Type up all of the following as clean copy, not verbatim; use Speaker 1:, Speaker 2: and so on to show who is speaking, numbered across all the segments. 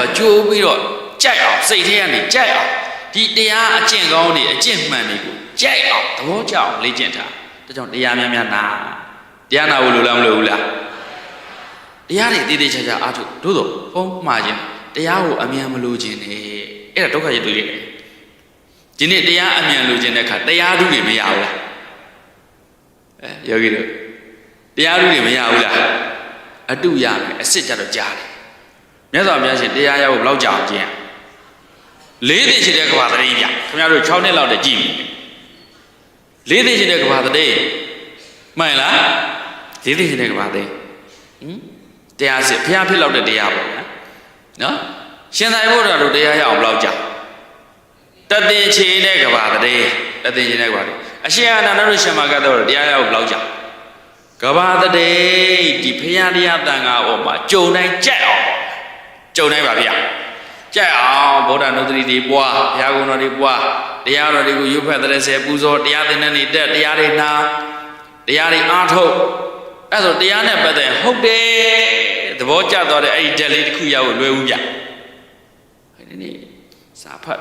Speaker 1: ဆိုတာကြိုးပြီးတော့ကြိုက်အောင်စိတ်ထဲကနေကြိုက်အောင်ဒီတရားအကျင့်ကောင်းတွေအကျင့်မှန်တွေကိုကြိုက်အောင်သဘောကျအောင်လေ့ကျင့်ထားဒါကြောင့်တရားများများနာတရားနာဖို့လိုလားမလိုဘူးလားတရားတွေတည်တည်ချာချာအားထုတ်တို့တော့ဖုံးမှားခြင်းတရားကိုအမြန်မလိုခြင်းနဲ့အဲ့ဒါဒုက္ခရတွေ့ရတယ်ဒီနေ့တရားအမြန်လိုခြင်းတဲ့အခါတရားဓုတွေမရဘူးလားယောဂီတို့တရားဓုတွေမရဘူးလားအတုရမယ်အစစ်ကြတော့ကြားတယ်မြတ်စွာဘုရားရှင်တရားရဖို့ဘယ်လောက်ကြာအောင်ကျင့်ရ၄သိရှိတဲ့ကဘာတရေပြခင်ဗျားတို့6နှစ်လောက်တည်းကြည့်ပြီ၄သိရှိတဲ့ကဘာတရေမှန်လား၄သိရှိတဲ့ကဘာတရေတရားစစ်ဘုရားဖြစ်လောက်တဲ့တရားပေါ့နော်ရှင်သာရိပုတ္တရာတို့တရားရအောင်ဘယ်လောက်ကြာတသိချေတဲ့ကဘာတရေတသိချေတဲ့ကဘာတရေအရှင်အာနန္ဒတို့ရှင်မကတော်တရားရအောင်ဘယ်လောက်ကြာကဘာတရေဒီဘုရားတရားတန်ခါဩမှာကြုံတိုင်းကြက်အောင်ကြုံနိုင်ပါဗျာကြက်အောင်ဗုဒ္ဓနုဒ္ဓတိတွေပွားဘုရားကုံတော်တွေပွားတရားတော်တွေကိုရွတ်ဖတ်တဲ့ဆယ်ပူဇော်တရားသင်တဲ့နေ့တက်တရားတွေနာတရားတွေအားထုတ်အဲ့ဆိုတရားနဲ့ပတ်သက်ဟုတ်တယ်သဘောကျသွားတဲ့အဲ့ဒီဓာတ်လေးတစ်ခုရဖို့လွယ်ဘူးဗျဒီနေ့စာဖတ်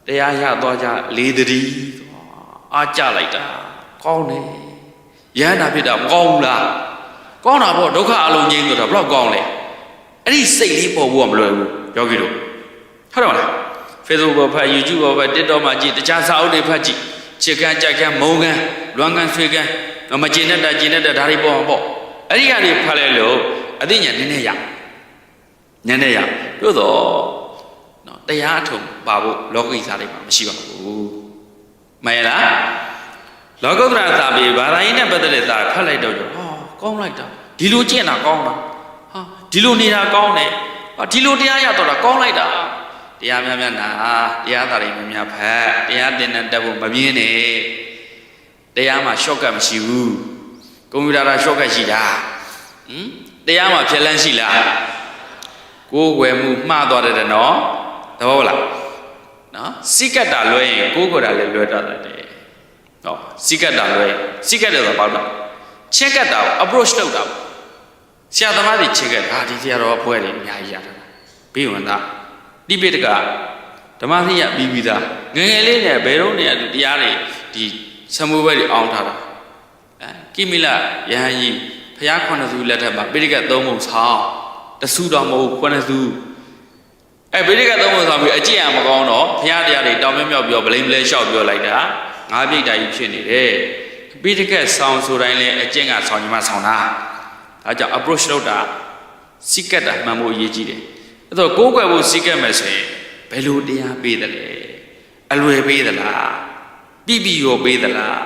Speaker 1: တရားရသွားကြလေးတည်းအားကြလိုက်တာကောင်းတယ်ရဟန္တာဖြစ်တာမကောင်းဘူးလားကောင်းတာပေါ့ဒုက္ခအလုံးငြိမ်းဆိုတာဘယ်တော့ကောင်းလဲအဲ့ဒီစိတ်လေးပေါ်ဖို့ကမလွယ်ဘူးယောဂီတို့ဟုတ်တယ်မလား Facebook ပေါ်ဖတ် YouTube ပေါ်ဖတ် TikTok မှာကြည့်တခြားစာအုပ်တွေဖတ်ကြည့်ချစ်ကန်းကြိုက်ကန်းမုန်းကန်းလွမ်းကန်းဆွေးကန်းမကျင်တတ်တာကျင်တတ်တာဒါတွေပေါ်မှာပေါ့အဲ့ဒီကနေဖတ်လဲလို့အသိဉာဏ်နည်းနည်းရတို့တော့နော်တရားအထုံပါဖို့လောကီစာတွေမှာမရှိပါဘူးမှန်လားလောကုတ္တရာစာပေဘာသာရေးနဲ့ပတ်သက်တဲ့စာဖတ်လိုက်တော့ကောင်းလိုက်တာဒီလိုကျင့်တာကောင်းတာဟာဒီလိုနေတာကောင်းတယ်ဒီလိုတရားရတော့တာကောင်းလိုက်တာတရားများများနာတရားသာတွေများများဖတ်တရားသင်တဲ့တက်ဖို့မပြင်းနဲ့တရားမှာ shortcut မရှိဘူးကွန်ပျူတာက shortcut ရှိတာတရားမှာဖြတ်လန်းရှိလားကိုယ်ွယ်မှုမှားသွားတယ်နော်သဘောလားနော်စိကတ်တာလွဲရင်ကိုယ်ကိုယ်တာလည်းလွဲတတ်တယ်နော်စိကတ်တာလွဲစိကတ်တယ်ဆိုတော့ဘာလို့ချက်ကတ်တာ approach လုပ်တာဆရာသမားတွေချက်ကတ်ဒီဆရာတော်အဖွဲ့တွေအများကြီးရတာဘေးဝင်သားတိပိဋကဓမ္မသီရပြီးသားငယ်ငယ်လေးနဲ့ဘယ်တော့နေရတူတရားတွေဒီဆမှုဘက်တွေအောင်းထားတာကိမိလယဟန်ကြီးဖျား9စုလက်ထက်မှာပိဋက3ပုံဆောင်တစုတော်မဟုတ်9စုပိဋက3ပုံဆောင်ပြီးအကျင့်အမကောင်းတော့ဖျားတရားတွေတောင်းမြောက်ပြောဗလိမ့်လဲလျှောက်ပြောလိုက်တာငါးပြိတ္တာကြီးဖြစ်နေတယ်ပိဋကဆောင်ဆိုတိုင်းလဲအကျင့်ကဆောင်ညီမဆောင်တာဒါကြောင့် approach လုပ်တာစိကတ်တာမှန်ဖို့အရေးကြီးတယ်အဲ့တော့ကိုးကွယ်ဖို့စိကတ်မယ်ဆိုရင်ဘယ်လိုတရားပေးတယ်လဲအလွယ်ပေးသလားပြရောပေးသလား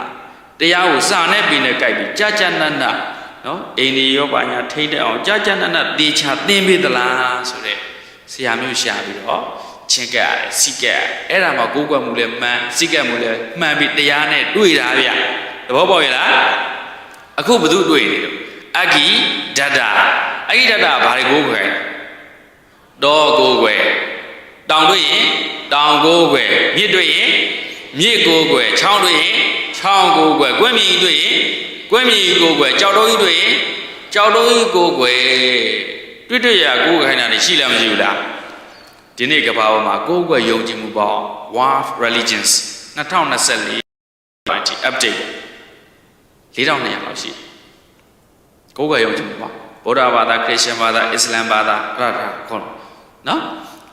Speaker 1: တရားကိုစာနဲ့ပြီးနဲ့ကြိုက်ပြီးကြာနတ်နော်အိန္ဒိယောပါညာထိတ်တဲ့အောင်ကြာနတ်တေချာသင်ပေးသလားဆိုတဲ့ဆရာမျိုးရှာပြီးတော့ချင်းကပ်ရတယ်စိကတ်အဲ့ဒါမှကိုးကွယ်မှုလဲမှန်စိကတ်မှုလဲမှန်ပြီးတရားနဲ့တွေ့တာဗျသဘောပေါက်ရဲ့လားအခုဘယ်သူတွေ့နေလို့အဂိဒတ္တဘာတွေကိုခွဲတော့ကိုခွဲတောင်တွေ့ရင်တောင်ကိုခွဲမြစ်တွေ့ရင်မြစ်ကိုခွဲချောင်းတွေ့ရင်ချောင်းကိုခွဲကွင်းမြီတွေ့ရင်ကွင်းမြီကိုခွဲကြောက်တုံးကြီးတွေ့ရင်ကြောက်တုံးကြီးကိုခွဲတွေ့ရကိုခိုင်းတာရှိလားမရှိဘူးလားဒီနေ့ကမ္ဘာပေါ်မှာကိုခွဲယုံကြည်မှုပေါင်း World Religions 2024 update 4200လောက်ရှိကိုယ်ကယုံကြည်မှုပါဗုဒ္ဓဘာသာခရစ်ယာန်ဘာသာအစ္စလာမ်ဘာသာအဲ့ဒါခေါ်နော်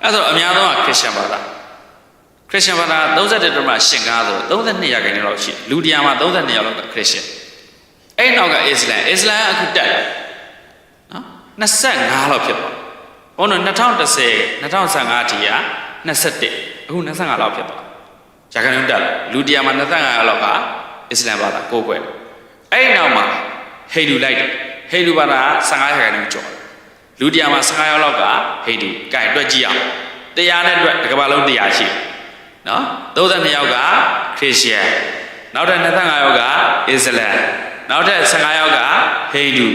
Speaker 1: အဲ့ဒါအများဆုံးကခရစ်ယာန်ဘာသာ31.85ဆို32ရာခိုင်နှုန်းလောက်ရှိလူတရားမှာ32ရောက်လောက်ကခရစ်ယာန်အဲ့နောက်ကအစ္စလာမ်အခုတက်တယ်နော်25လောက်ဖြစ်သွားဘုန်းတော်2010 2015အထိက21အခု25လောက်ဖြစ်သွားရာခိုင်နှုန်းတက်လူတရားမှာ25လောက်ကအစ္စလာမ်ဘာသာကိုးကွယ်အဲ့နောက်မှာဟိန္ဒူလိုက်တယ်ဟိန္ဒူဘာသာ15ရာခိုင်နှုန်းကျော်လူတရားမှာ15ရောက်လောက်ကဟိန္ဒူကဲတွက်ကြည့်အောင်တရားနဲ့တွက်တစ်ကမ္ဘာလုံးတရားရှိနော်32ယောက်ကခရစ်ယာန်နောက်ထပ်25ယောက်ကအစ္စလာမ်နောက်ထပ်15ယောက်ကဟိန္ဒူ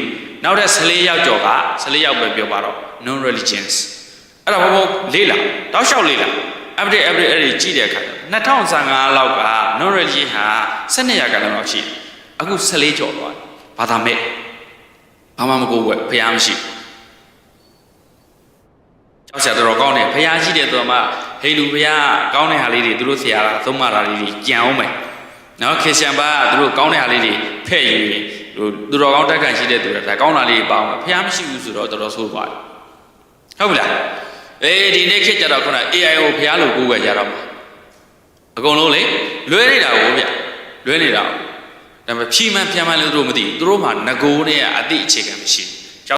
Speaker 1: နောက်ထပ်14ယောက်ကျော်က14ယောက်ပဲပြောပါတော့ non religions အဲ့တော့ဘုံလေးလာတောက်လျှောက်လေးလာ update အဲ့ဒီကြည့်တဲ့အခါ2015လောက်က non religion ဟာ12ရာခိုင်နှုန်းလောက်ရှိအခု14ကျော်သွားဘာသာမဲ့ဘာမှမကိုးကွယ်ဖျားမရှိ ကြောက်စရာတော်တော်ကောင်းတယ်ဖះရှိတဲ့သူကမှဟိန္ဒူဖះကောင်းတဲ့ဟာလေးတွေသူတို့ဆရာသုံးမတာလေးတွေကြံအောင်မယ်နော်ခရစ်ယာန်ဘာကသူတို့ကောင်းတဲ့ဟာလေးတွေဖဲ့ယူရင်သူတော်ကောင်းတက်ခံရှိတဲ့သူတွေဒါကောင်းတာလေးတွေပါအောင်ဖះမရှိဘူးဆိုတော့တော်တော်ဆိုးသွားတယ်ဟုတ်ပြီလားဒီနေ့ခေတ်ကြတော့ခုန AI ကိုဖះလို့ကိုးကွယ်ကြတော့အကုန်လုံးလေလွဲနေတာကိုဗျလွဲနေတာဒါပေမဲ့ဖြီးမှန်ပြန်မှန်လို့သူတို့မသိဘူးသူတို့မှငကိုးနဲ့အတိအခြေခံမရှိဘူး